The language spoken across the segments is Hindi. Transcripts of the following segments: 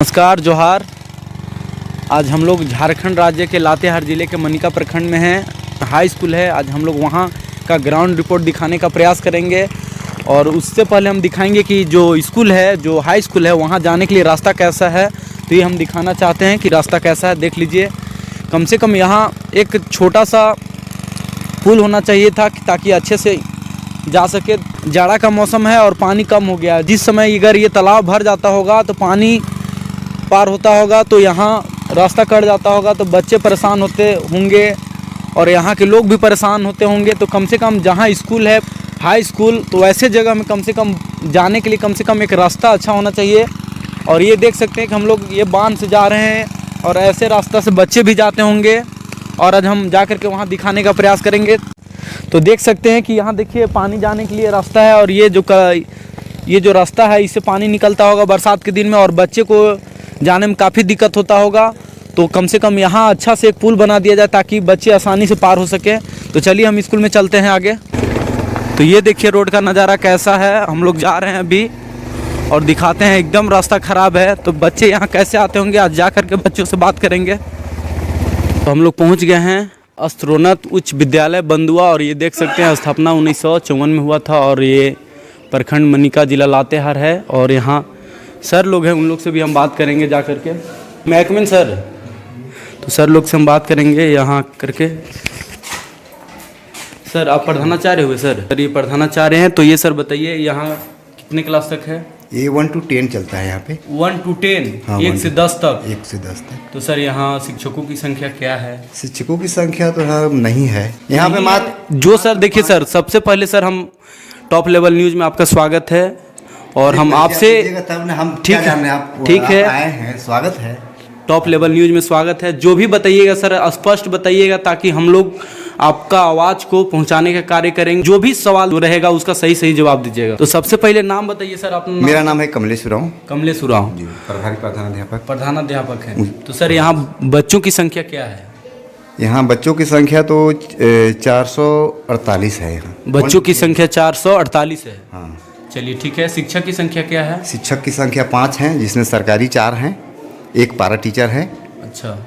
नमस्कार जोहार। आज हम लोग झारखंड राज्य के लातेहार ज़िले के मनिका प्रखंड में हैं। हाई स्कूल है। आज हम लोग वहाँ का ग्राउंड रिपोर्ट दिखाने का प्रयास करेंगे और उससे पहले हम दिखाएंगे कि जो स्कूल है, जो हाई स्कूल है, वहाँ जाने के लिए रास्ता कैसा है। तो ये हम दिखाना चाहते हैं कि रास्ता कैसा है। देख लीजिए, कम से कम यहाँ एक छोटा सा पुल होना चाहिए था ताकि अच्छे से जा सके। जाड़ा का मौसम है और पानी कम हो गया। जिस समय अगर ये तालाब भर जाता होगा तो पानी पार होता होगा तो यहाँ रास्ता कट जाता होगा, तो बच्चे परेशान होते होंगे और यहाँ के लोग भी परेशान होते होंगे। तो कम से कम जहाँ स्कूल है, हाई स्कूल, तो ऐसे जगह में कम से कम जाने के लिए कम से कम एक रास्ता अच्छा होना चाहिए। और ये देख सकते हैं कि हम लोग ये बांध से जा रहे हैं और ऐसे रास्ता से बच्चे भी जाते होंगे और आज हम जा कर के वहाँ दिखाने का प्रयास करेंगे। तो देख सकते हैं कि यहाँ देखिए पानी जाने के लिए रास्ता है और ये जो रास्ता है इससे पानी निकलता होगा बरसात के दिन में और बच्चे को जाने में काफ़ी दिक्कत होता होगा। तो कम से कम यहाँ अच्छा से एक पुल बना दिया जाए ताकि बच्चे आसानी से पार हो सके। तो चलिए हम स्कूल में चलते हैं आगे। तो ये देखिए रोड का नज़ारा कैसा है। हम लोग जा रहे हैं अभी और दिखाते हैं। एकदम रास्ता ख़राब है, तो बच्चे यहाँ कैसे आते होंगे, आज जा कर के बच्चों से बात करेंगे। तो हम लोग पहुँच गए हैं अस्त्रोन्नत उच्च विद्यालय बंदुआ और ये देख सकते हैं स्थापना 1954 में हुआ था और ये प्रखंड मनिका जिला लातेहार है। और यहाँ सर लोग हैं, उन लोग से भी हम बात करेंगे जा करके। महकमिन सर, तो सर लोग से हम बात करेंगे यहाँ करके। सर आप प्रधानाचार्य हुए सर? सर ये प्रधानाचार्य हैं। तो ये सर बताइए यहाँ कितने क्लास तक है? ये 1 to 10 चलता है यहाँ पे। 1 to 10? हाँ, 1 से 10 तक? 1 से 10 तक। तो सर यहाँ शिक्षकों की संख्या क्या है? शिक्षकों की संख्या तो यहाँ नहीं है। यहाँ पे मात्र जो सर देखिए सर, सबसे पहले सर हम टॉप लेवल न्यूज़ में आपका स्वागत है और हम आपसे ठीक है आए हैं, स्वागत है। टॉप लेवल न्यूज़ में स्वागत है। जो भी बताइएगा सर स्पष्ट बताइएगा ताकि हम लोग आपका आवाज़ को पहुंचाने का कार्य करेंगे। जो भी सवाल रहेगा उसका सही सही जवाब दीजिएगा। तो सबसे पहले नाम बताइए सर अपना। मेरा नाम है कमलेश उरांव। कमलेश उरांव जी, प्रभारी प्रधानाध्यापक। प्रधानाध्यापक है। तो सर यहाँ बच्चों की संख्या क्या है? यहाँ बच्चों की संख्या तो 448 है। यहाँ बच्चों की संख्या 448 है। हाँ, चलिए ठीक है। शिक्षक की संख्या क्या है? शिक्षक की संख्या 5 हैं, जिसमें सरकारी 4 हैं, एक पारा टीचर है। अच्छा,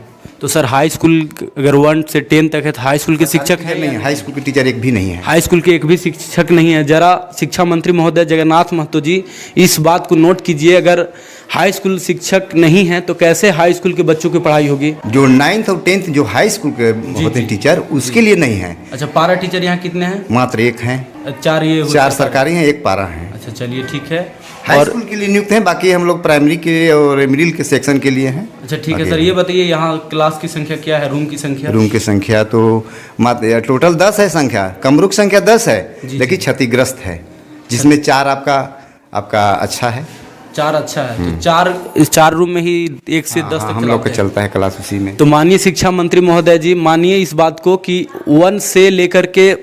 तो सर हाई स्कूल अगर 1 से 10 तक है तो हाई स्कूल के शिक्षक है? नहीं, हाई स्कूल के टीचर एक भी नहीं है। हाई स्कूल के एक भी शिक्षक नहीं है। जरा शिक्षा मंत्री महोदय जगन्नाथ महतो जी इस बात को नोट कीजिए। अगर हाई स्कूल शिक्षक नहीं है तो कैसे हाई स्कूल के बच्चों की पढ़ाई होगी? जो 9th और 10th जो हाई स्कूल के होते हैं टीचर, उसके लिए नहीं है। अच्छा, पारा टीचर यहाँ कितने हैं? मात्र 1 हैं। 4 सरकारी हैं, 1 पारा है। अच्छा चलिए ठीक है। हाई स्कूल के लिए नियुक्त हैं, बाकी हम लोग प्राइमरी के और मिडिल के सेक्शन के लिए हैं। अच्छा ठीक है सर, ये बताइए यहाँ क्लास की संख्या क्या है, रूम की संख्या? रूम की संख्या तो टोटल 10 है संख्या। कमरुक संख्या 10 है, लेकिन क्षतिग्रस्त है, जिसमें 4 आपका अच्छा है। 4 अच्छा है। तो 4 रूम में ही 1 से 10 तक हम लोग का चलता है क्लास उसी में। तो माननीय शिक्षा मंत्री महोदय जी, मानिए इस बात को कि 1 से लेकर के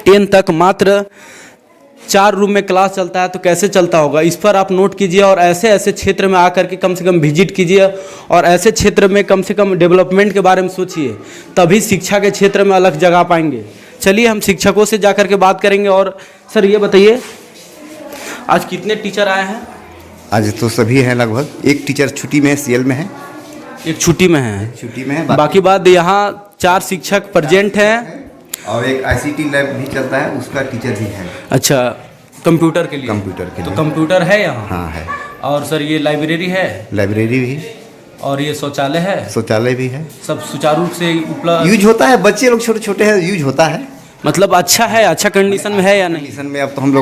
10 तक मात्र 4 रूम में क्लास चलता है, तो कैसे चलता होगा? इस पर आप नोट कीजिए और ऐसे ऐसे क्षेत्र में आकर के कम से कम विजिट कीजिए और ऐसे क्षेत्र में कम से कम डेवलपमेंट के बारे में सोचिए, तभी शिक्षा के क्षेत्र में अलग जगह पाएंगे। चलिए हम शिक्षकों से जाकर के बात करेंगे। और सर ये बताइए आज कितने टीचर आए हैं? आज तो सभी हैं लगभग। एक टीचर छुट्टी में है, सीएल में है। एक छुट्टी में है, छुट्टी में है। बाकी बात यहाँ 4 शिक्षक प्रेजेंट हैं और एक आईसीटी लैब भी चलता है, उसका टीचर भी है। अच्छा, कंप्यूटर के लिए? कंप्यूटर के लिए। तो कंप्यूटर है यहाँ? हाँ है। और सर ये लाइब्रेरी है? लाइब्रेरी भी। और ये शौचालय है? शौचालय भी है। सब सुचारू रूप से उपलब्ध यूज होता है। बच्चे लोग छोटे छोटे हैं, यूज होता है। मतलब अच्छा है, अच्छा कंडीशन में है या नहीं? कंडीशन में अब तो हम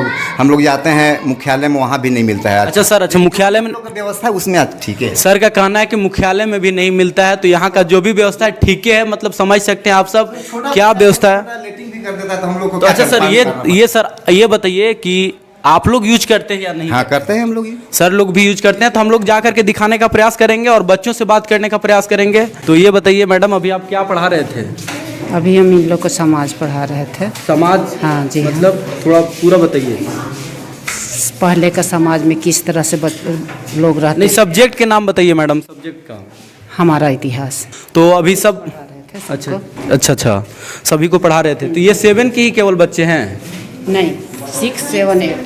लोग जाते हैं मुख्यालय में, वहाँ भी नहीं मिलता है। अच्छा सर, अच्छा मुख्यालय में व्यवस्था उसमें ठीक है। सर का कहना है कि मुख्यालय में भी नहीं मिलता है, तो यहाँ का जो भी व्यवस्था है ठीक है। मतलब समझ सकते हैं आप सब क्या व्यवस्था है। लेटिंग भी कर देता है तो हम लोग को तो अच्छा सर ये सर ये बताइए कि आप लोग यूज करते हैं या नहीं? हाँ करते हैं हम लोग। सर लोग भी यूज करते हैं, तो हम लोग जा करके दिखाने का प्रयास करेंगे और बच्चों से बात करने का प्रयास करेंगे। तो ये बताइए मैडम, अभी आप क्या पढ़ा रहे थे? अभी हम इन लोग को समाज पढ़ा रहे थे। समाज? हाँ जी। मतलब थोड़ा पूरा बताइए। पहले का समाज में किस तरह से लोग रहते। नहीं, सब्जेक्ट के नाम बताइए मैडम। सब्जेक्ट का? हमारा इतिहास। तो अभी सब अच्छा सभी को पढ़ा रहे थे। तो ये 7 के ही केवल बच्चे हैं? नहीं, 6, 7, 8।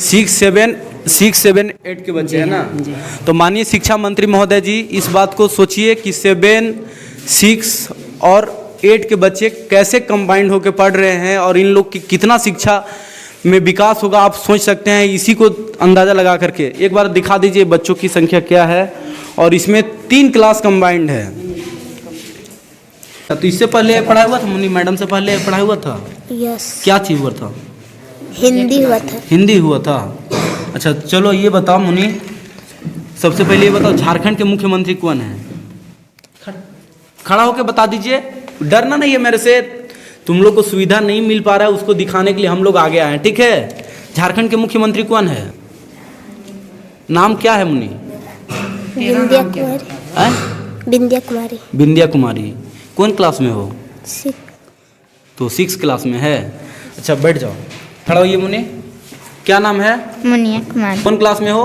6, 7, 6, 7, 8 के बच्चे हैं ना। जी। तो माननीय शिक्षा मंत्री महोदय जी, इस बात को सोचिए कि 7, 6 और 8 के बच्चे कैसे कंबाइंड होकर पढ़ रहे हैं और इन लोग की कितना शिक्षा में विकास होगा, आप सोच सकते हैं। इसी को अंदाज़ा लगा करके एक बार दिखा दीजिए बच्चों की संख्या क्या है। और इसमें 3 क्लास कंबाइंड है। तो इससे पहले पढ़ा हुआ था मुन्नी मैडम से पहले पढ़ा हुआ था? यस। क्या चीज़ हुआ था? हिंदी हुआ था। हिंदी हुआ था। अच्छा चलो ये बताओ मुन्नी, सबसे पहले ये बताओ झारखंड के मुख्यमंत्री कौन है? खड़ा होकर बता दीजिए, डरना नहीं है मेरे से। तुम लोग को सुविधा नहीं मिल पा रहा है, उसको दिखाने के लिए हम लोग आगे आए हैं, ठीक है। झारखंड के मुख्यमंत्री कौन है? नाम क्या है मुन्नी? बिंदिया कुमारी। बिंदिया कुमारी। बिंदिया कुमारी। कौन क्लास में हो? 6। तो 6 क्लास में है। अच्छा बैठ जाओ, खड़ा होइए मुन्नी। क्या नाम है? मुनिया कुमारी। कौन क्लास में हो?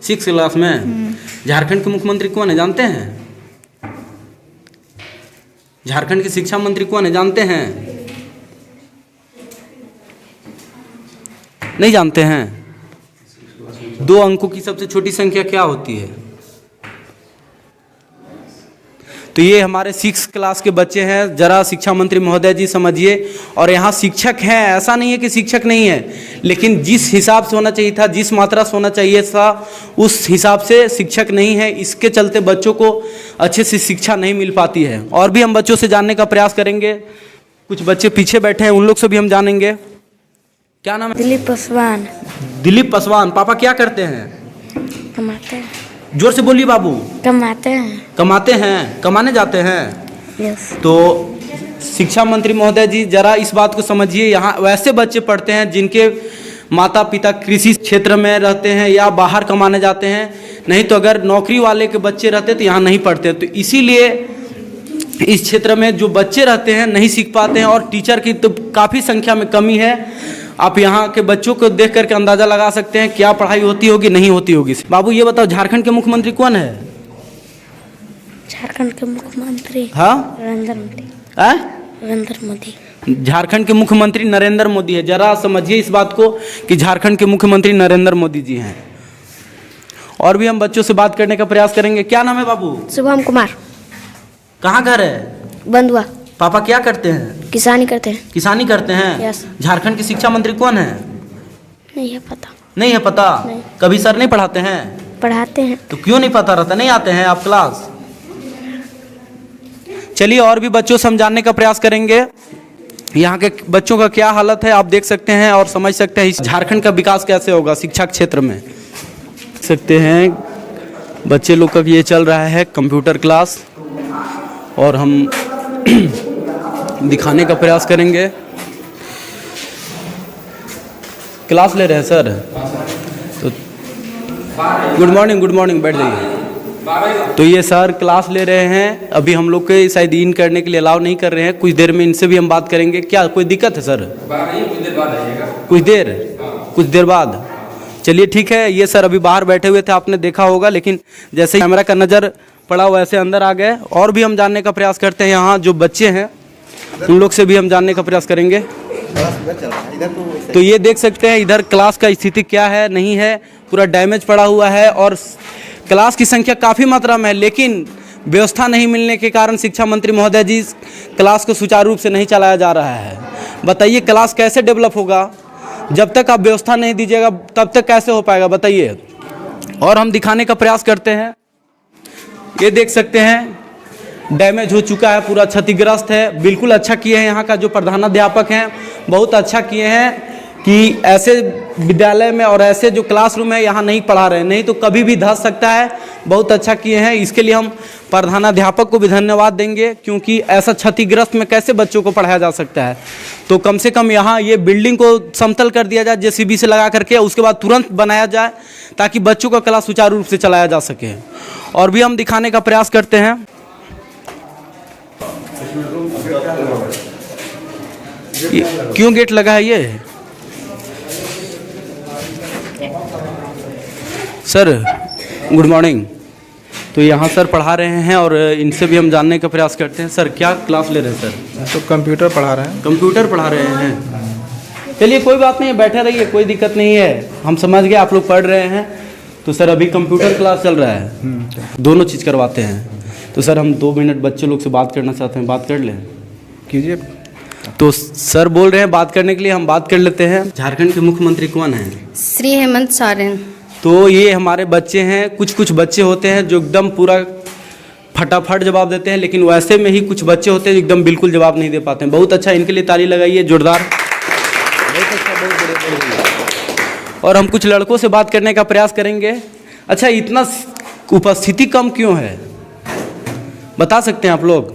6 क्लास में। झारखंड के मुख्यमंत्री कौन है जानते हैं? झारखंड के शिक्षा मंत्री कौन है जानते हैं? नहीं जानते हैं? 2 अंकों की सबसे छोटी संख्या क्या होती है? तो ये हमारे 6 क्लास के बच्चे हैं। जरा शिक्षा मंत्री महोदय जी समझिए। और यहाँ शिक्षक हैं, ऐसा नहीं है कि शिक्षक नहीं है, लेकिन जिस हिसाब से होना चाहिए था, जिस मात्रा से होना चाहिए था, उस हिसाब से शिक्षक नहीं है। इसके चलते बच्चों को अच्छे से शिक्षा नहीं मिल पाती है। और भी हम बच्चों से जानने का प्रयास करेंगे। कुछ बच्चे पीछे बैठे हैं, उन लोग से भी हम जानेंगे। क्या नाम है? दिलीप पासवान। दिलीप पासवान। पापा क्या करते हैं? कमाते हैं। जोर से बोलिए बाबू। कमाते हैं। कमाते हैं, कमाने जाते हैं। यस। तो शिक्षा मंत्री महोदय जी जरा इस बात को समझिए, यहाँ वैसे बच्चे पढ़ते हैं जिनके माता पिता कृषि क्षेत्र में रहते हैं या बाहर कमाने जाते हैं। नहीं तो अगर नौकरी वाले के बच्चे रहते तो यहाँ नहीं पढ़ते। तो इसीलिए इस क्षेत्र में जो बच्चे रहते हैं नहीं सीख पाते हैं। और टीचर की तो काफ़ी संख्या में कमी है। आप यहाँ के बच्चों को देख करके अंदाज़ा लगा सकते हैं क्या पढ़ाई होती होगी, नहीं होती होगी। बाबू ये बताओ झारखंड के मुख्यमंत्री कौन है? झारखंड के मुख्यमंत्री हाँ नरेंद्र मोदी। नरेंद्र मोदी। झारखंड के मुख्यमंत्री नरेंद्र मोदी है। जरा समझिए इस बात को कि झारखंड के मुख्यमंत्री नरेंद्र मोदी जी हैं। और भी हम बच्चों से बात करने का प्रयास करेंगे। क्या नाम है बाबू? शुभम कुमार। कहाँ घर है? बंदुआ। पापा क्या करते हैं? किसानी करते हैं। किसानी करते हैं। यस। झारखंड के शिक्षा मंत्री कौन है? नहीं है पता। नहीं है पता? नहीं। कभी सर नहीं पढ़ाते हैं? पढ़ाते हैं। तो क्यों नहीं पता रहता? नहीं आते हैं आप क्लास? चलिए और भी बच्चों से हम जानने का प्रयास करेंगे। यहाँ के बच्चों का क्या हालत है आप देख सकते हैं और समझ सकते हैं। इस झारखंड का विकास कैसे होगा शिक्षा क्षेत्र में। देख सकते हैं बच्चे लोग का ये चल रहा है कंप्यूटर क्लास। और हम दिखाने का प्रयास करेंगे। क्लास ले रहे हैं सर? तो गुड मॉर्निंग बैठ जाइए। तो ये सर क्लास ले रहे हैं। अभी हम लोग के शायद इन करने के लिए अलाउ नहीं कर रहे हैं। कुछ देर में इनसे भी हम बात करेंगे। क्या कोई दिक्कत है सर? कुछ देर बाद चलिए ठीक है। ये सर अभी बाहर बैठे हुए थे, आपने देखा होगा, लेकिन जैसे ही कैमरा का नज़र पड़ा वैसे अंदर आ गए। और भी हम जानने का प्रयास करते हैं। यहाँ जो बच्चे हैं उन लोग से भी हम जानने का प्रयास करेंगे। तो ये देख सकते हैं इधर क्लास का स्थिति क्या है, नहीं है, पूरा डैमेज पड़ा हुआ है। और क्लास की संख्या काफ़ी मात्रा में है, लेकिन व्यवस्था नहीं मिलने के कारण शिक्षा मंत्री महोदय जी क्लास को सुचारू रूप से नहीं चलाया जा रहा है। बताइए क्लास कैसे डेवलप होगा? जब तक आप व्यवस्था नहीं दीजिएगा तब तक कैसे हो पाएगा बताइए। और हम दिखाने का प्रयास करते हैं। ये देख सकते हैं डैमेज हो चुका है, पूरा क्षतिग्रस्त है। बिल्कुल अच्छा किए हैं यहाँ का जो प्रधानाध्यापक हैं, बहुत अच्छा किए हैं कि ऐसे विद्यालय में और ऐसे जो क्लासरूम है यहाँ नहीं पढ़ा रहे हैं, नहीं तो कभी भी धंस सकता है। बहुत अच्छा किए हैं, इसके लिए हम प्रधानाध्यापक को भी धन्यवाद देंगे, क्योंकि ऐसा क्षतिग्रस्त में कैसे बच्चों को पढ़ाया जा सकता है। तो कम से कम यहाँ ये बिल्डिंग को समतल कर दिया जाए JCB से लगा करके, उसके बाद तुरंत बनाया जाए ताकि बच्चों का क्लास सुचारू रूप से चलाया जा सके। और भी हम दिखाने का प्रयास करते हैं। क्यों गेट लगा है ये? Sir good morning. तो यहाँ सर पढ़ा रहे हैं और इनसे भी हम जानने का प्रयास करते हैं। सर क्या क्लास ले रहे हैं सर? तो कंप्यूटर पढ़ा रहे हैं। कंप्यूटर पढ़ा रहे हैं। चलिए कोई बात नहीं है, बैठे रहिए, कोई दिक्कत नहीं है। हम समझ गए आप लोग पढ़ रहे हैं। तो सर अभी कंप्यूटर क्लास चल रहा है, दोनों चीज़ करवाते हैं। तो सर हम 2 मिनट बच्चे लोग से बात करना चाहते हैं, बात कर लें? कीजिए। तो सर बोल रहे हैं बात करने के लिए, हम बात कर लेते हैं। झारखंड के मुख्यमंत्री कौन हैं? श्री हेमंत सोरेन। तो ये हमारे बच्चे हैं। कुछ कुछ बच्चे होते हैं जो एकदम पूरा फटाफट जवाब देते हैं, लेकिन वैसे में ही कुछ बच्चे होते हैं जो एकदम बिल्कुल जवाब नहीं दे पाते हैं। बहुत अच्छा, इनके लिए ताली लगाइए जोरदार। बहुत अच्छा, बहुत बढ़िया। और हम कुछ लड़कों से बात करने का प्रयास करेंगे। अच्छा, इतना उपस्थिति कम क्यों है, बता सकते हैं आप लोग?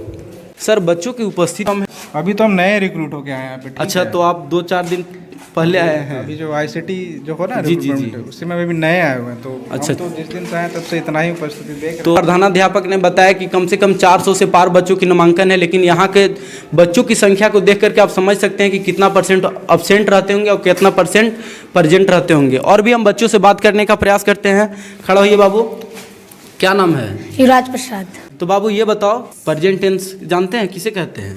सर बच्चों की उपस्थिति कम है। अभी तो हम नए रिक्रूट होके आए हैं यहाँ पे। ठीक अच्छा है? तो आप 2-4 दिन पहले आए हैं? अभी जो ICT जो हो ना जी, recruitment, उससे में अभी नए आए हुए हैं। तो अच्छा। हम तो जिस दिन से आए तब से इतना ही उपस्थिति देख तो प्रधानाध्यापक ने बताया कि कम से कम 400 से पार बच्चों की नामांकन है, लेकिन यहाँ के बच्चों की संख्या को देख करके आप समझ सकते हैं कि कितना परसेंट अब्सेंट रहते होंगे और कितना परसेंट प्रेजेंट रहते होंगे। और भी हम बच्चों से बात करने का प्रयास करते हैं। खड़ा होइए बाबू, क्या नाम है? युवराज प्रसाद। तो बाबू ये बताओ, प्रेजेंट टेंस जानते हैं किसे कहते हैं?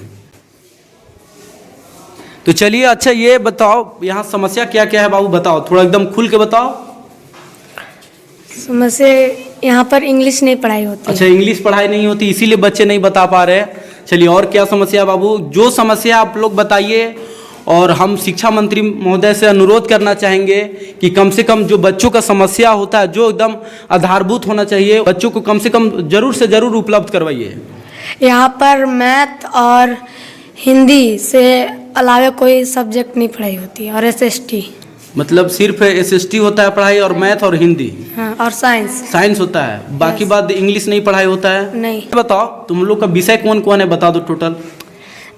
तो चलिए अच्छा ये बताओ, यहाँ समस्या क्या क्या है बाबू, बताओ थोड़ा एकदम खुल के बताओ। समस्या यहाँ पर इंग्लिश नहीं पढ़ाई होती। अच्छा, इंग्लिश पढ़ाई नहीं होती, इसीलिए बच्चे नहीं बता पा रहे हैं। चलिए और क्या समस्या है बाबू? जो समस्या आप लोग बताइए। और हम शिक्षा मंत्री महोदय से अनुरोध करना चाहेंगे कि कम से कम जो बच्चों का समस्या होता है, जो एकदम आधारभूत होना चाहिए, बच्चों को कम से कम जरूर से जरूर उपलब्ध करवाइए। यहाँ पर मैथ और हिंदी से अलावा कोई सब्जेक्ट नहीं पढ़ाई होती और SST। मतलब सिर्फ SST होता है पढ़ाई, और मैथ और हिंदी? हाँ, और साइंस होता है, बाकी बात इंग्लिश नहीं पढ़ाई होता है? नहीं। बताओ तुम लोग का विषय कौन कौन है, बता दो टोटल।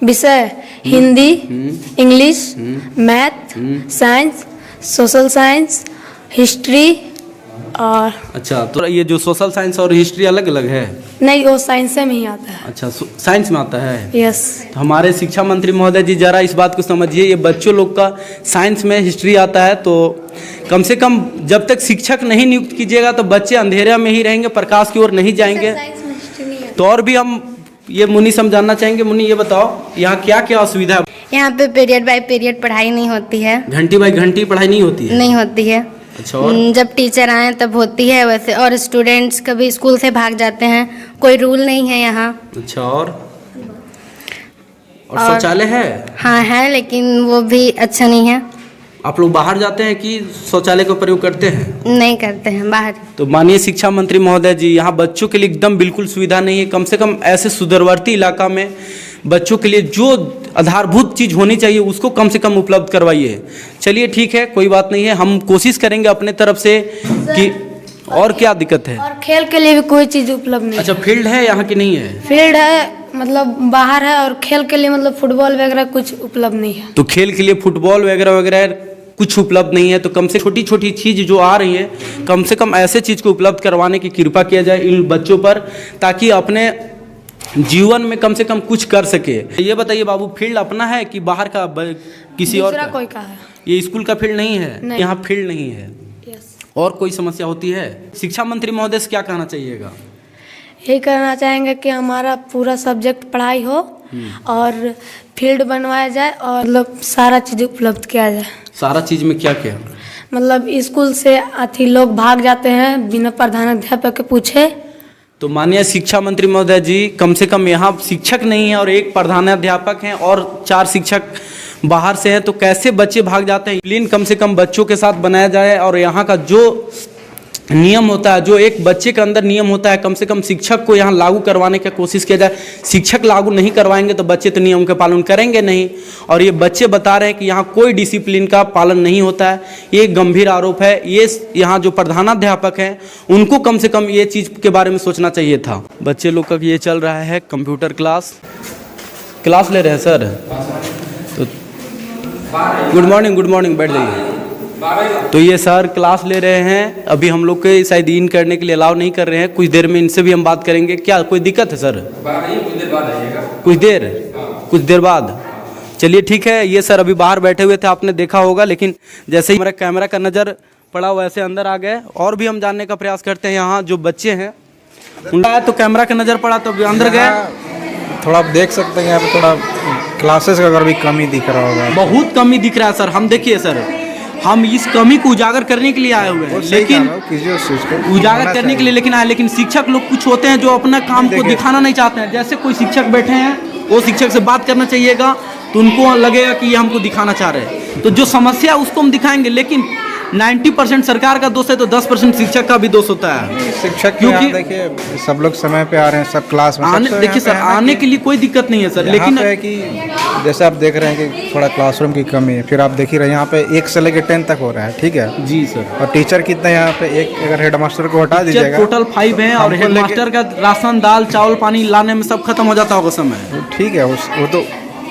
विषय Hindi, English, math, science, social science, history और अच्छा, तो ये जो सोशल साइंस और हिस्ट्री अलग अलग है? नहीं, वो साइंस में ही आता है। अच्छा, साइंस में आता है? यस। तो हमारे शिक्षा मंत्री महोदय जी जरा इस बात को समझिए, ये बच्चों लोग का साइंस में हिस्ट्री आता है, तो कम से कम जब तक शिक्षक नहीं नियुक्त कीजिएगा तो बच्चे अंधेरे में ही रहेंगे, प्रकाश की ओर नहीं जाएंगे। तो और भी हम ये मुनि समझाना चाहेंगे। मुनि ये बताओ, यहाँ क्या क्या असुविधा है? यहाँ पे पीरियड बाय पीरियड पढ़ाई नहीं होती है। घंटी बाई घंटी पढ़ाई नहीं होती है? नहीं होती है। अच्छा, और? जब टीचर आए तब होती है वैसे, और स्टूडेंट्स कभी स्कूल से भाग जाते हैं, कोई रूल नहीं है यहाँ। अच्छा, और शौचालय है? हाँ है, लेकिन वो भी अच्छा नहीं है। आप लोग बाहर जाते हैं कि शौचालय का प्रयोग करते हैं? नहीं करते हैं, बाहर। तो माननीय शिक्षा मंत्री महोदय जी, यहाँ बच्चों के लिए एकदम बिल्कुल सुविधा नहीं है। कम से कम ऐसे सुदूरवर्ती इलाका में बच्चों के लिए जो आधारभूत चीज़ होनी चाहिए उसको कम से कम उपलब्ध करवाइए। चलिए ठीक है, कोई बात नहीं है, हम कोशिश करेंगे अपने तरफ से कि और क्या दिक्कत है? और खेल के लिए भी कोई चीज़ उपलब्ध नहीं। अच्छा, फील्ड है यहाँ की नहीं है? फील्ड है, मतलब बाहर है, और खेल के लिए मतलब फुटबॉल वगैरह कुछ उपलब्ध नहीं है। तो खेल के लिए फुटबॉल वगैरह वगैरह कुछ उपलब्ध नहीं है, तो कम से छोटी छोटी चीज़ जो आ रही है, कम से कम ऐसे चीज़ को उपलब्ध करवाने की कृपा किया जाए इन बच्चों पर, ताकि अपने जीवन में कम से कम कुछ कर सके। ये बताइए बाबू, फील्ड अपना है कि बाहर का किसी और का? कोई का है? ये स्कूल का फील्ड नहीं है? नहीं। यहाँ फील्ड नहीं है। और कोई समस्या होती है? शिक्षा मंत्री महोदय से क्या कहना चाहिएगा? यही करना चाहेंगे कि हमारा पूरा सब्जेक्ट पढ़ाई हो और फील्ड बनवाया जाए और मतलब सारा चीज़ उपलब्ध किया जाए। सारा चीज़ में क्या क्या? मतलब स्कूल से अति लोग भाग जाते हैं बिना प्रधानाध्यापक के पूछे। तो माननीय शिक्षा मंत्री महोदय जी, कम से कम यहाँ शिक्षक नहीं है और एक प्रधानाध्यापक हैं और 4 शिक्षक बाहर से हैं, तो कैसे बच्चे भाग जाते हैं? प्लीन कम से कम बच्चों के साथ बनाया जाए, और यहाँ का जो नियम होता है, जो एक बच्चे के अंदर नियम होता है, कम से कम शिक्षक को यहाँ लागू करवाने की कोशिश किया जाए। शिक्षक लागू नहीं करवाएंगे तो बच्चे तो नियम का पालन करेंगे नहीं। और ये बच्चे बता रहे हैं कि यहाँ कोई डिसिप्लिन का पालन नहीं होता है, ये गंभीर आरोप है। ये यहाँ जो प्रधानाध्यापक हैं उनको कम से कम ये चीज़ के बारे में सोचना चाहिए था। बच्चे लोग का ये चल रहा है कंप्यूटर क्लास ले रहे हैं सर। तो गुड मॉर्निंग, बैठ जाइए। तो ये सर क्लास ले रहे हैं, अभी हम लोग के शायद इन करने के लिए अलाउ नहीं कर रहे हैं। कुछ देर में इनसे भी हम बात करेंगे। क्या कोई दिक्कत है सर? कुछ देर बाद चलिए ठीक है। ये सर अभी बाहर बैठे हुए थे, आपने देखा होगा, लेकिन जैसे ही हमारा कैमरा का नज़र पड़ा वैसे अंदर आ गए। और भी हम जानने का प्रयास करते हैं, यहाँ जो बच्चे हैं उनका तो कैमरा का नज़र पड़ा तो अंदर गए। थोड़ा आप देख सकते हैं यहाँ पे थोड़ा क्लासेस का अगर भी कमी दिख रहा होगा बहुत कमी दिख रहा है सर। हम देखिए सर, हम इस कमी को उजागर करने के लिए आए हुए हैं, लेकिन उजागर करने के लिए लेकिन आए, लेकिन शिक्षक लोग कुछ होते हैं जो अपना काम को दिखाना नहीं चाहते हैं। जैसे कोई शिक्षक बैठे हैं, वो शिक्षक से बात करना चाहिएगा तो उनको लगेगा कि ये हमको दिखाना चाह रहे हैं। तो जो समस्या है उसको हम दिखाएंगे, लेकिन 90% सरकार का दोष है तो 10% शिक्षक का भी दोष होता है। शिक्षक क्योंकि देखिए सब लोग समय पे आ रहे हैं, सब क्लास में देखिए सर, आने के लिए कोई दिक्कत नहीं है सर, लेकिन है कि जैसे आप देख रहे हैं कि थोड़ा क्लासरूम की कमी है। फिर आप देख ही रहे हैं यहाँ पे 1 से लेकर 10 तक हो रहा है, ठीक है जी सर। और टीचर कितने यहाँ पे, एक अगर हेडमास्टर को हटा दीजिएगा टोटल 5 हैं और हेडमास्टर का राशन दाल चावल पानी लाने में सब खत्म हो जाता होगा समय। ठीक है, वो तो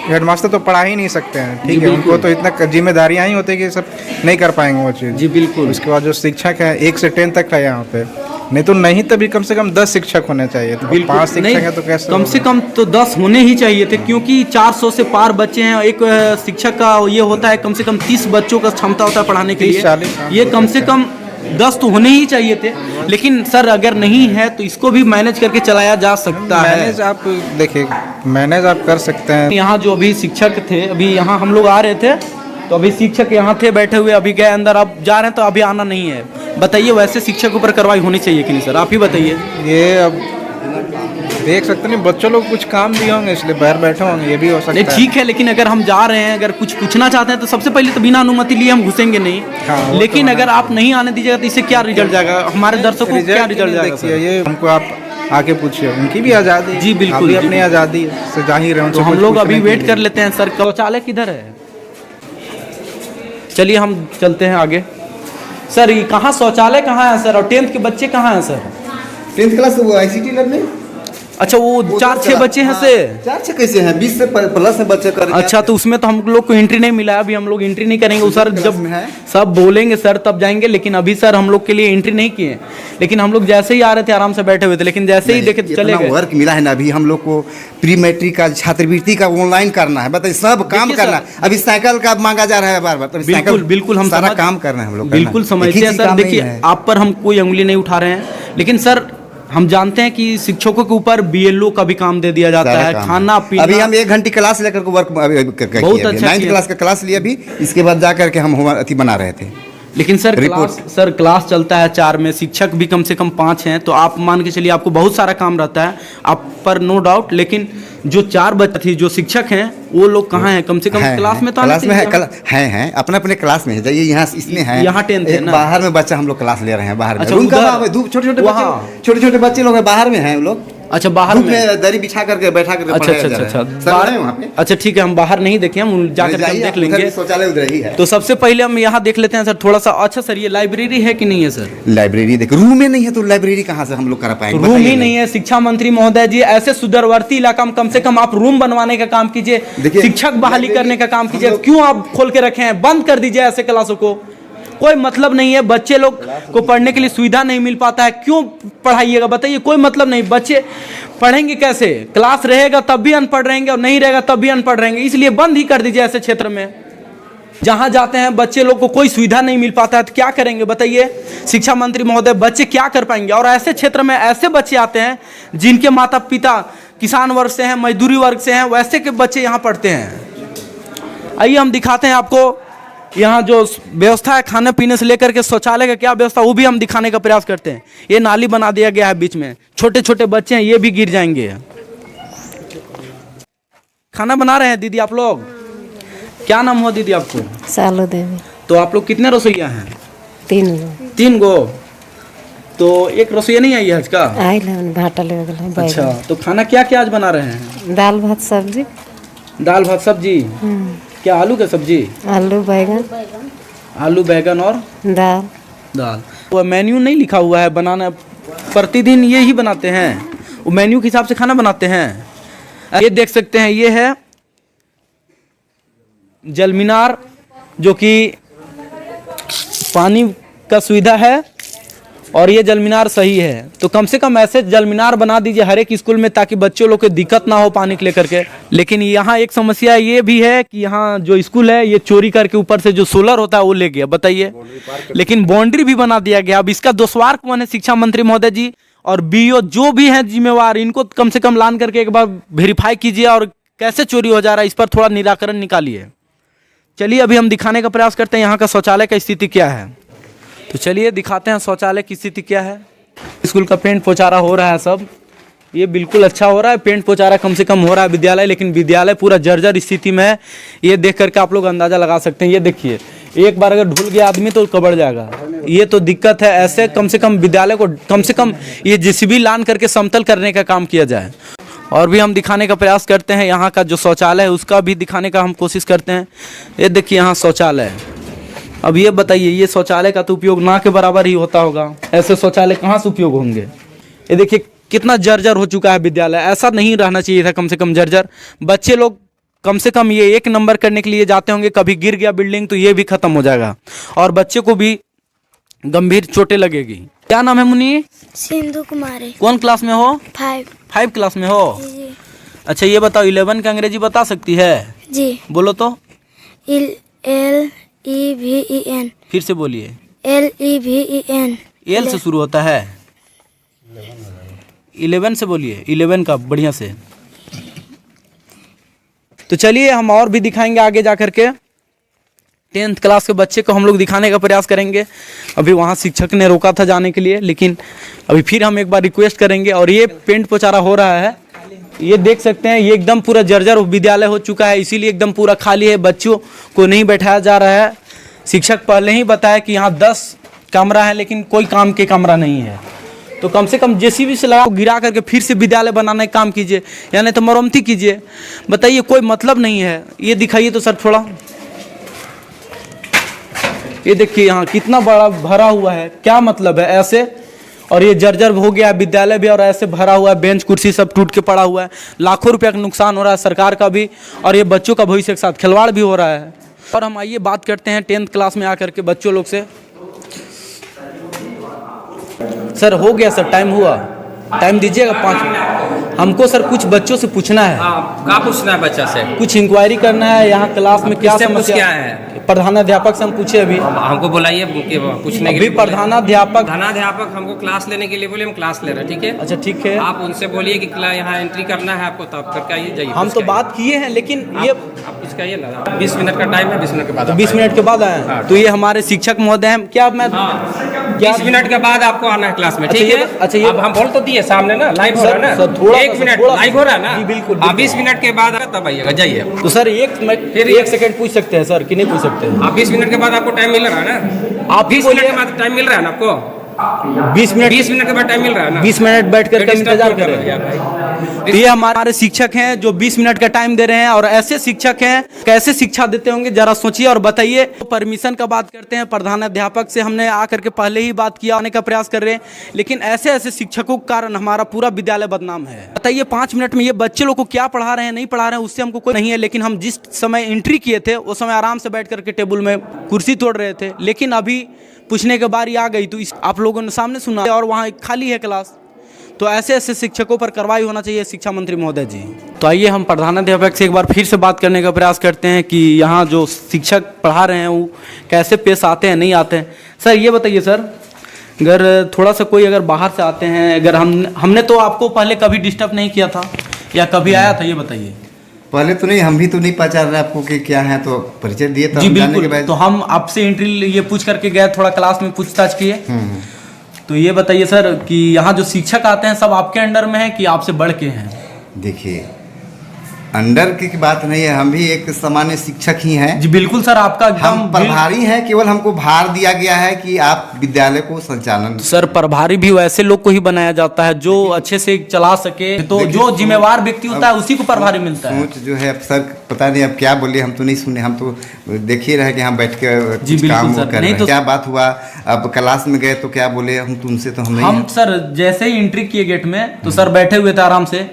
हेडमास्टर तो पढ़ा ही नहीं सकते हैं, ठीक है, उनको तो इतना जिम्मेदारियां ही होती है कि सब नहीं कर पाएंगे वो चीज़। जी बिल्कुल। उसके बाद जो शिक्षक है 1 से 10 तक का यहाँ पे, नहीं तो नहीं तभी कम से कम 10 शिक्षक होने चाहिए। तो 5 शिक्षक है तो कैसे? कम से कम तो 10 होने ही चाहिए थे, क्योंकि 400 से पार बच्चे हैं। एक शिक्षक का ये होता है कम से कम 30 बच्चों का क्षमता होता है पढ़ाने के लिए। 30-40 ये कम से कम 10 तो होने ही चाहिए थे, लेकिन सर अगर नहीं है तो इसको भी मैनेज करके चलाया जा सकता है। मैनेज आप देखिए, मैनेज आप कर सकते हैं। यहाँ जो अभी शिक्षक थे, अभी यहाँ हम लोग आ रहे थे तो अभी शिक्षक यहाँ थे बैठे हुए, अभी गए अंदर, अब जा रहे हैं तो अभी आना नहीं है। बताइए वैसे शिक्षकों पर कार्रवाई होनी चाहिए कि नहीं सर, आप ही बताइए। ये अब देख सकते नहीं, बच्चों लोग कुछ काम दिए होंगे इसलिए बाहर बैठे होंगे, ये भी हो सकता है। नहीं ठीक है, लेकिन अगर हम जा रहे हैं, अगर कुछ पूछना चाहते हैं तो सबसे पहले तो बिना अनुमति लिए हम घुसेंगे नहीं। हाँ, लेकिन अगर आप नहीं आने दीजिएगा तो इससे क्या रिजल्ट जाएगा, हमारे दर्शकों को क्या रिजल्ट जाएगा सर? ये हमको आप आके पूछिए, उनकी भी आज़ादी है। जी बिल्कुल, आप भी अपनी आज़ादी से जाहिर है। तो हम लोग अभी वेट कर लेते हैं सर। शौचालय किधर है? चलिए हम चलते हैं आगे। सर ये कहाँ शौचालय कहाँ है सर, और 10th के बच्चे कहाँ हैं सर? 10th क्लास वो ICT लैब में। अच्छा वो 4-6 बच्चे हैं से 4-6 कैसे हैं? 20 से प्लस में बच्चे कर। अच्छा तो उसमें तो हम लोग को एंट्री नहीं मिला है, अभी हम लोग एंट्री नहीं करेंगे। सर जब सब बोलेंगे सर तब जाएंगे, लेकिन अभी सर हम लोग के लिए एंट्री नहीं किए। लेकिन हम लोग जैसे ही आ रहे थे आराम से बैठे हुए थे, लेकिन जैसे ही देखे चले गए। वर्क मिला है ना अभी हम लोग को, प्री मैट्रिक का छात्रवृत्ति का ऑनलाइन करना है, बताइए सब काम करना है। अभी साइकिल का मांगा जा रहा है बार बार। बिल्कुल बिल्कुल, हम सारा काम करना है हम लोग, बिल्कुल समझते हैं सर। देखिए आप पर हम कोई उंगली नहीं उठा रहे हैं, लेकिन सर हम जानते हैं कि शिक्षकों के ऊपर BLO का भी काम दे दिया जाता है, खाना पीना। अभी हम 1 घंटे क्लास लेकर के वर्क बहुत अच्छा 9th क्लास का क्लास लिया अभी, इसके बाद जा करके हम अति बना रहे थे। लेकिन सर क्लास चलता है 4 में, शिक्षक भी कम से कम 5 हैं, तो आप मान के चलिए आपको बहुत सारा काम रहता है आप पर, नो डाउट। लेकिन जो 4 बच्चे थे जो शिक्षक हैं वो लोग कहाँ हैं? कम से कम क्लास में तो क्लास में है अपने अपने क्लास में है। जाइए यहाँ इसमें है, यहाँ 10th है ना। बाहर में बच्चा हम लोग क्लास ले रहे हैं बाहर में। अच्छा, रूम का छोटे बच्चे लोग बाहर में हैं, वो लोग अच्छा बाहर में दरी बिछा करके बैठा करके। अच्छा वहाँ पे। अच्छा ठीक है, हम बाहर नहीं देखे, हम जाकर देख लेंगे। शौचालय उधर ही है। तो सबसे पहले हम यहाँ देख लेते हैं सर थोड़ा सा। अच्छा सर ये लाइब्रेरी है कि नहीं है सर? लाइब्रेरी देखो, रूम में नहीं है तो लाइब्रेरी कहाँ से हम लोग कर पाएंगे? रूम ही नहीं है। शिक्षा मंत्री महोदय जी, ऐसे सुदूरवर्ती इलाका में कम से कम आप रूम बनवाने का काम कीजिए, शिक्षक बहाली करने का काम कीजिए। क्यों आप खोल के रखे हैं? बंद कर दीजिए ऐसे क्लासों को, कोई मतलब नहीं है। बच्चे लोग को पढ़ने के लिए सुविधा नहीं मिल पाता है, क्यों पढ़ाइएगा बताइए? कोई मतलब नहीं। बच्चे पढ़ेंगे कैसे? क्लास रहेगा तब भी अनपढ़ रहेंगे और नहीं रहेगा तब भी अनपढ़ रहेंगे, इसलिए बंद ही कर दीजिए ऐसे क्षेत्र में। जहां जाते हैं बच्चे लोग को कोई सुविधा नहीं मिल पाता है तो क्या करेंगे बताइए शिक्षा मंत्री महोदय? बच्चे क्या कर पाएंगे? और ऐसे क्षेत्र में ऐसे बच्चे आते हैं जिनके माता पिता किसान वर्ग से हैं, मजदूरी वर्ग से हैं, वैसे के बच्चे यहाँ पढ़ते हैं। आइए हम दिखाते हैं आपको यहाँ जो व्यवस्था है खाने पीने से लेकर के शौचालय का क्या व्यवस्था, वो भी हम दिखाने का प्रयास करते हैं। ये नाली बना दिया गया है बीच में, छोटे छोटे बच्चे हैं ये भी गिर जाएंगे। खाना बना रहे हैं दीदी आप लोग? क्या नाम हुआ दीदी आपको? सालो देवी। तो आप लोग कितने रसोइया हैं? 3 गो। तो एक रसोईया नहीं आई है आज का? आई भाटा ले। अच्छा तो खाना क्या क्या आज बना रहे हैं? दाल भात सब्जी। दाल भात सब्जी? क्या आलू का सब्जी? आलू बैगन और दाल। वो मेन्यू नहीं लिखा हुआ है, बनाना प्रतिदिन ये ही बनाते हैं, वो मेन्यू के हिसाब से खाना बनाते हैं। ये देख सकते हैं, ये है जल मीनार, जो कि पानी का सुविधा है और ये जल मीनार सही है। तो कम से कम ऐसे जल मीनार बना दीजिए हर एक स्कूल में, ताकि बच्चों लोग को दिक्कत ना हो पानी को लेकर के। लेकिन यहाँ एक समस्या ये भी है कि यहाँ जो स्कूल है ये चोरी करके ऊपर से जो सोलर होता है वो ले गया, बताइए। लेकिन बाउंड्री भी बना दिया गया। अब इसका दोषवार कौन है? शिक्षा मंत्री महोदय जी और BO जो भी हैं जिम्मेवार, इनको कम से कम लान करके एक बार वेरीफाई कीजिए और कैसे चोरी हो जा रहा है, इस पर थोड़ा निराकरण निकालिए। चलिए अभी हम दिखाने का प्रयास करते हैं यहाँ का शौचालय का स्थिति क्या है। तो चलिए दिखाते हैं शौचालय की स्थिति क्या है। स्कूल का पेंट पोचारा हो रहा है, सब ये बिल्कुल अच्छा हो रहा है, पेंट पोचारा कम से कम हो रहा है विद्यालय, लेकिन विद्यालय पूरा जर्जर स्थिति में है। ये देख करके आप लोग अंदाजा लगा सकते हैं। ये देखिए, एक बार अगर ढुल गया आदमी तो कबड़ जाएगा, ये तो दिक्कत है। ऐसे कम से कम विद्यालय को कम से कम ये जेसीबी लान करके समतल करने का काम किया जाए। और भी हम दिखाने का प्रयास करते हैं, यहाँ का जो शौचालय है उसका भी दिखाने का हम कोशिश करते हैं। ये देखिए यहाँ शौचालय है। अब ये बताइए, ये शौचालय का तो उपयोग ना के बराबर ही होता होगा, ऐसे शौचालय कहाँ से उपयोग होंगे। ये देखिए कितना जर्जर हो चुका है विद्यालय, ऐसा नहीं रहना चाहिए था कम से कम जर्जर। बच्चे लोग कम से कम ये 1 नंबर करने के लिए जाते होंगे, कभी गिर गया बिल्डिंग तो ये भी खत्म हो जाएगा और बच्चे को भी गंभीर चोटें लगेगी। क्या नाम है मुन्नी? सिंधु कुमारी। कौन क्लास में हो? 5 क्लास में हो? जी अच्छा ये बताओ 11 का अंग्रेजी बता सकती है? जी। बोलो तो। LEVEN। फिर से बोलिए। LEVEN। एल से शुरू होता है। 11 से बोलिए, 11 का बढ़िया से। तो चलिए हम और भी दिखाएंगे आगे जा करके। 10th क्लास के बच्चे को हम लोग दिखाने का प्रयास करेंगे। अभी वहाँ शिक्षक ने रोका था जाने के लिए, लेकिन अभी फिर हम एक बार रिक्वेस्ट करेंगे। और ये पेंट पोचारा हो रहा है, ये देख सकते हैं, ये एकदम पूरा जर्जर विद्यालय हो चुका है, इसीलिए एकदम पूरा खाली है, बच्चों को नहीं बैठाया जा रहा है। शिक्षक पहले ही बताया कि यहाँ 10 कमरा है, लेकिन कोई काम के कमरा नहीं है। तो कम से कम जेसीबी से लगा गिरा करके फिर से विद्यालय बनाने का काम कीजिए, यानी तो मरम्मती कीजिए। बताइए कोई मतलब नहीं है। ये दिखाइए तो सर थोड़ा, ये देखिए यहाँ कितना बड़ा भरा हुआ है, क्या मतलब है ऐसे। और ये जर्जर हो गया है विद्यालय भी, और ऐसे भरा हुआ है, बेंच कुर्सी सब टूट के पड़ा हुआ है। लाखों रुपया का नुकसान हो रहा है सरकार का भी, और ये बच्चों का भविष्य के साथ खिलवाड़ भी हो रहा है। और हम आइए बात करते हैं 10th क्लास में आकर के बच्चों लोग से। सर हो गया सर, टाइम हुआ, टाइम दीजिएगा 5 मिनट। हमको सर कुछ बच्चों से पूछना है। क्या पूछना है बच्चा से? कुछ इंक्वायरी करना है, यहाँ क्लास में क्या समस्या है। प्रधानाध्यापक से हम पूछे अभी। हमको बुलाइए पूछने के लिए। प्रधानाध्यापक हमको क्लास लेने के लिए बोले, हम क्लास ले रहे हैं। ठीक है, अच्छा ठीक है, आप उनसे बोलिए कि यहाँ एंट्री करना है आपको, तब करके आइए जाइए। हम तो बात किए हैं, लेकिन ये आप कुछ कहिए ना। 20 मिनट का टाइम है, 20 मिनट के बाद। 20 मिनट के बाद आए तो ये हमारे शिक्षक महोदय हैं क्या? मैं 20 मिनट के बाद आपको आना है क्लास में, ठीक है? अच्छा ये अब हम बोल तो दिए सामने ना, लाइव हो रहा है ना, थोड़ा 1 मिनट लाइव हो रहा है ना। बिल्कुल 20 मिनट के बाद तब आइएगा, जाइए। तो सर 1 सेकंड पूछ सकते हैं सर कि नहीं पूछ सकते? आप 20 मिनट के बाद आपको टाइम मिल रहा है ना? आप 20 मिनट के बाद टाइम मिल रहा है ना आपको? 20 मिनट के बाद टाइम मिल रहा है ना? 20 मिनट बैठ कर इंतजार कर रहे हैं। तो ये हमारे शिक्षक हैं जो 20 मिनट का टाइम दे रहे हैं, और ऐसे शिक्षक हैं कैसे शिक्षा देते होंगे जरा सोचिए और बताइए। तो परमिशन का बात करते हैं, प्रधानाध्यापक से हमने आकर के पहले ही बात किया, आने का प्रयास कर रहे हैं, लेकिन ऐसे ऐसे शिक्षकों के कारण हमारा पूरा विद्यालय बदनाम है। बताइए 5 मिनट में ये बच्चे लोग को क्या पढ़ा रहे हैं, नहीं पढ़ा रहे हैं, उससे हमको कोई नहीं है। लेकिन हम जिस समय एंट्री किए थे उस समय आराम से बैठ करके टेबल में कुर्सी तोड़ रहे थे, लेकिन अभी पूछने के बारी आ गई तो आप लोगों ने सामने सुना और वहाँ खाली है क्लास। तो ऐसे ऐसे शिक्षकों पर कार्रवाई होना चाहिए शिक्षा मंत्री महोदय जी। तो आइए हम प्रधानाध्यापक से एक बार फिर से बात करने का प्रयास करते हैं कि यहाँ जो शिक्षक पढ़ा रहे हैं वो कैसे पेश आते हैं, नहीं आते हैं। सर ये बताइए सर, अगर थोड़ा सा कोई अगर बाहर से आते हैं, अगर हमने तो आपको पहले कभी डिस्टर्ब नहीं किया था या कभी आया था, ये बताइए। पहले तो नहीं, हम भी तो नहीं पहचान रहे आपको कि क्या है, तो परिचय दिए तो जी बिल्कुल। तो हम आपसे एंट्री ये पूछ करके गए, थोड़ा क्लास में पूछताछ किए। तो ये बताइए सर कि यहाँ जो शिक्षक आते हैं सब आपके अंडर में है कि आपसे बढ़ के हैं? देखिए अंडर की बात नहीं है, हम भी एक सामान्य शिक्षक ही हैं। जी बिल्कुल सर, आपका हम प्रभारी हैं, केवल हमको भार दिया गया है कि आप विद्यालय को संचालन। सर प्रभारी भी वैसे लोग को ही बनाया जाता है जो अच्छे से चला सके, तो जो जिम्मेवार व्यक्ति होता है उसी को प्रभारी मिलता है। सोच जो है अब सर पता नहीं अब क्या बोले, हम तो नहीं सुने, हम तो देखिए रहे कि हम बैठ के काम कर रहे हैं। क्या बात हुआ, अब क्लास में गए तो क्या बोले, हम तो उनसे तो हम सर जैसे ही एंट्री किए गेट में तो सर बैठे हुए थे आराम से।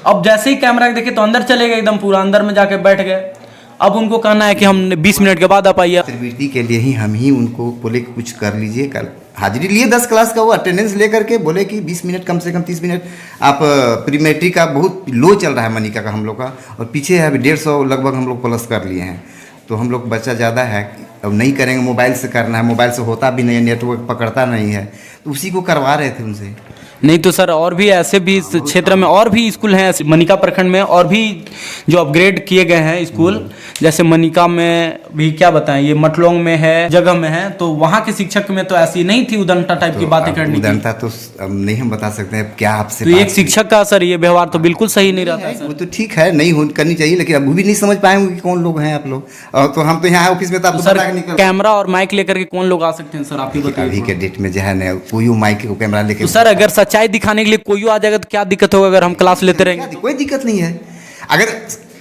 अब जैसे ही कैमरा देखे तो अंदर चले गए, एकदम पूरा अंदर में जाके बैठ गए। अब उनको कहना है कि हम 20 मिनट के बाद आप आइए। छात्रवृत्ति के लिए ही हम ही उनको बोले कि कुछ कर लीजिए। कल हाजिरी लिए 10 क्लास का, वो अटेंडेंस लेकर के बोले कि 20 मिनट कम से कम 30 मिनट। आप प्रीमेट्री का बहुत लो चल रहा है मनिका का हम लोग का, और पीछे है 150 लगभग हम लोग प्लस कर लिए हैं। तो हम लोग बच्चा ज़्यादा है, अब नहीं करेंगे, मोबाइल से करना है, मोबाइल से होता भी नहीं है, नेटवर्क पकड़ता नहीं है, तो उसी को करवा रहे थे उनसे। नहीं तो सर और भी ऐसे भी इस क्षेत्र में और भी स्कूल हैं ऐसे मनिका प्रखंड में, और भी जो अपग्रेड किए गए हैं स्कूल, जैसे मनिका में भी क्या बताएं, ये मटलोंग में है, जगह में है, तो वहाँ के शिक्षक में तो ऐसी नहीं थी उदंता टाइप की बातें करनी की। उदंता तो अब नहीं हम बता सकते हैं, क्या आपसे तो एक शिक्षक का सर ये व्यवहार तो बिल्कुल सही नहीं रहता है वो सर। तो ठीक है, नहीं करनी चाहिए, लेकिन अब वो भी नहीं समझ पाएंगे कि कौन लोग हैं आप लोग। और तो हम तो यहाँ ऑफिस में तो आपको सर बता के निकल कैमरा और माइक लेकर के कौन लोग आ सकते हैं सर, आप ही बताइए। अभी के डेट में जो है ना कोई माइक को कैमरा लेके, तो सर अगर सच्चाई दिखाने के लिए कोई आ जाएगा तो क्या दिक्कत होगा अगर हम क्लास लेते रहेंगे? कोई दिक्कत नहीं है। अगर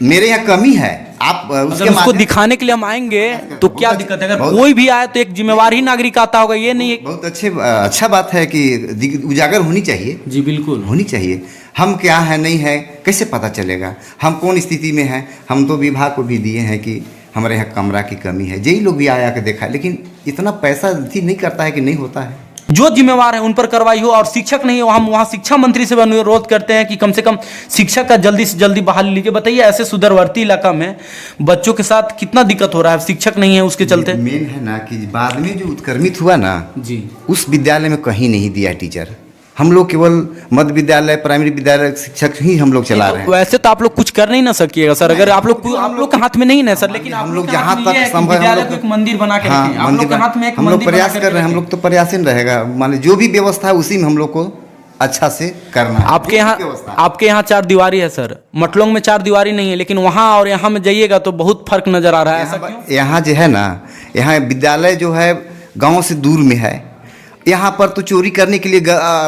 मेरे यहाँ कमी है, आप अगर उसको दिखाने के लिए हम आएंगे तो क्या दिक्कत है? अगर कोई भी आए तो एक जिम्मेवार ही नागरिक आता होगा, ये नहीं है। बहुत अच्छा बात है कि उजागर होनी चाहिए। जी बिल्कुल होनी चाहिए। हम क्या है नहीं है कैसे पता चलेगा, हम कौन स्थिति में हैं। हम तो विभाग को भी दिए हैं कि हमारे यहाँ कमरा की कमी है, यही लोग भी आया के देखा, लेकिन इतना पैसा नहीं करता है कि नहीं होता है। जो जिम्मेवार है उन पर कार्रवाई हो, और शिक्षक नहीं हो, हम वहाँ शिक्षा मंत्री से अनुरोध करते हैं कि कम से कम शिक्षक का जल्दी से जल्दी बहाली लीजिए। बताइए ऐसे सुदूरवर्ती इलाका में बच्चों के साथ कितना दिक्कत हो रहा है, शिक्षक नहीं है उसके चलते। मेन है ना कि बाद में जो उत्क्रमित हुआ ना जी, उस विद्यालय में कहीं नहीं दिया टीचर। हम लोग केवल मध्य विद्यालय, प्राइमरी विद्यालय शिक्षक ही हम लोग चला रहे हैं। वैसे तो आप लोग कुछ कर नहीं ना सकिएगा सर, अगर आप लोग के हाथ में नहीं ना सर, लेकिन हम लोग जहाँ तक संभव विद्यालय को एक मंदिर बना के रखें, आप लोग के हाथ में एक हम लोग मंदिर प्रयास बना कर रहे हैं। हम लोग तो प्रयास ही रहेगा, मान जो भी व्यवस्था है उसी में हम लोग को अच्छा से करना है। आपके यहाँ 4 दीवारी है सर, मटलोंग में 4 दीवारी नहीं है, लेकिन वहाँ और यहाँ में जाइएगा तो बहुत फर्क नजर आ रहा है। ऐसा क्यों? यहाँ जो है ना, यहाँ विद्यालय जो है गांव से दूर में है। यहाँ पर तो चोरी करने के लिए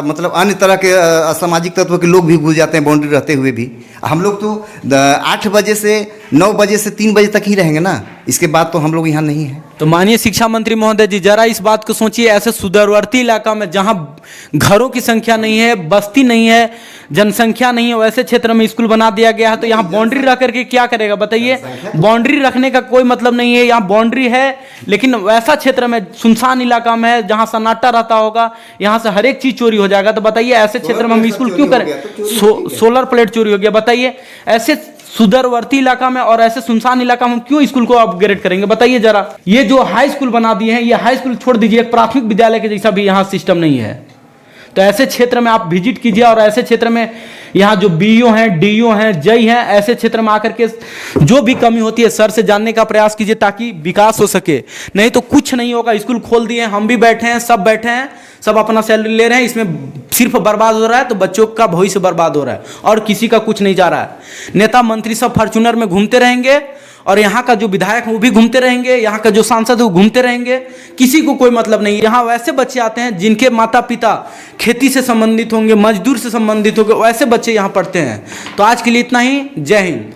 मतलब अन्य तरह के असामाजिक तत्व के लोग भी घुस जाते हैं बाउंड्री रहते हुए भी। हम लोग तो 8 बजे से 9 बजे से 3 बजे तक ही रहेंगे ना, इसके बाद तो हम लोग यहाँ नहीं हैं। तो माननीय शिक्षा मंत्री महोदय जी जरा इस बात को सोचिए, ऐसे सुदूरवर्ती इलाका में जहाँ घरों की संख्या नहीं है, बस्ती नहीं है, जनसंख्या नहीं है, वैसे क्षेत्र में स्कूल बना दिया गया है, तो यहाँ बाउंड्री रख करके क्या करेगा बताइए? बाउंड्री रखने का कोई मतलब नहीं है। यहाँ बाउंड्री है लेकिन वैसा क्षेत्र में सुनसान इलाका में है जहाँ सन्नाटा रहता होगा, यहाँ से हर एक चीज चोरी हो जाएगा। तो बताइए ऐसे क्षेत्र में हम स्कूल क्यों करें? सोलर प्लेट चोरी हो गया, बताइए ऐसे सुदूरवर्ती इलाका में और ऐसे सुनसान इलाका में हम क्यों स्कूल को अपग्रेड करेंगे? बताइए जरा। ये जो हाई स्कूल बना दिए हैं, ये हाई स्कूल छोड़ दीजिए, एक प्राथमिक विद्यालय के जैसा भी यहाँ सिस्टम नहीं है। तो ऐसे क्षेत्र में आप विजिट कीजिए, और ऐसे क्षेत्र में यहाँ जो बीईओ हैं, डीईओ हैं, जई हैं, ऐसे क्षेत्र में आकर के जो भी कमी होती है सर से जानने का प्रयास कीजिए ताकि विकास हो सके। नहीं तो कुछ नहीं होगा। स्कूल खोल दिए, हम भी बैठे हैं, सब बैठे हैं, सब अपना सैलरी ले रहे हैं, इसमें सिर्फ बर्बाद हो रहा है, तो बच्चों का भविष्य बर्बाद हो रहा है और किसी का कुछ नहीं जा रहा है। नेता मंत्री सब फॉर्च्यूनर में घूमते रहेंगे, और यहाँ का जो विधायक है वो भी घूमते रहेंगे, यहाँ का जो सांसद है वो घूमते रहेंगे, किसी को कोई मतलब नहीं। यहाँ वैसे बच्चे आते हैं जिनके माता पिता खेती से संबंधित होंगे, मजदूर से संबंधित होंगे, वैसे बच्चे यहाँ पढ़ते हैं। तो आज के लिए इतना ही। जय हिंद।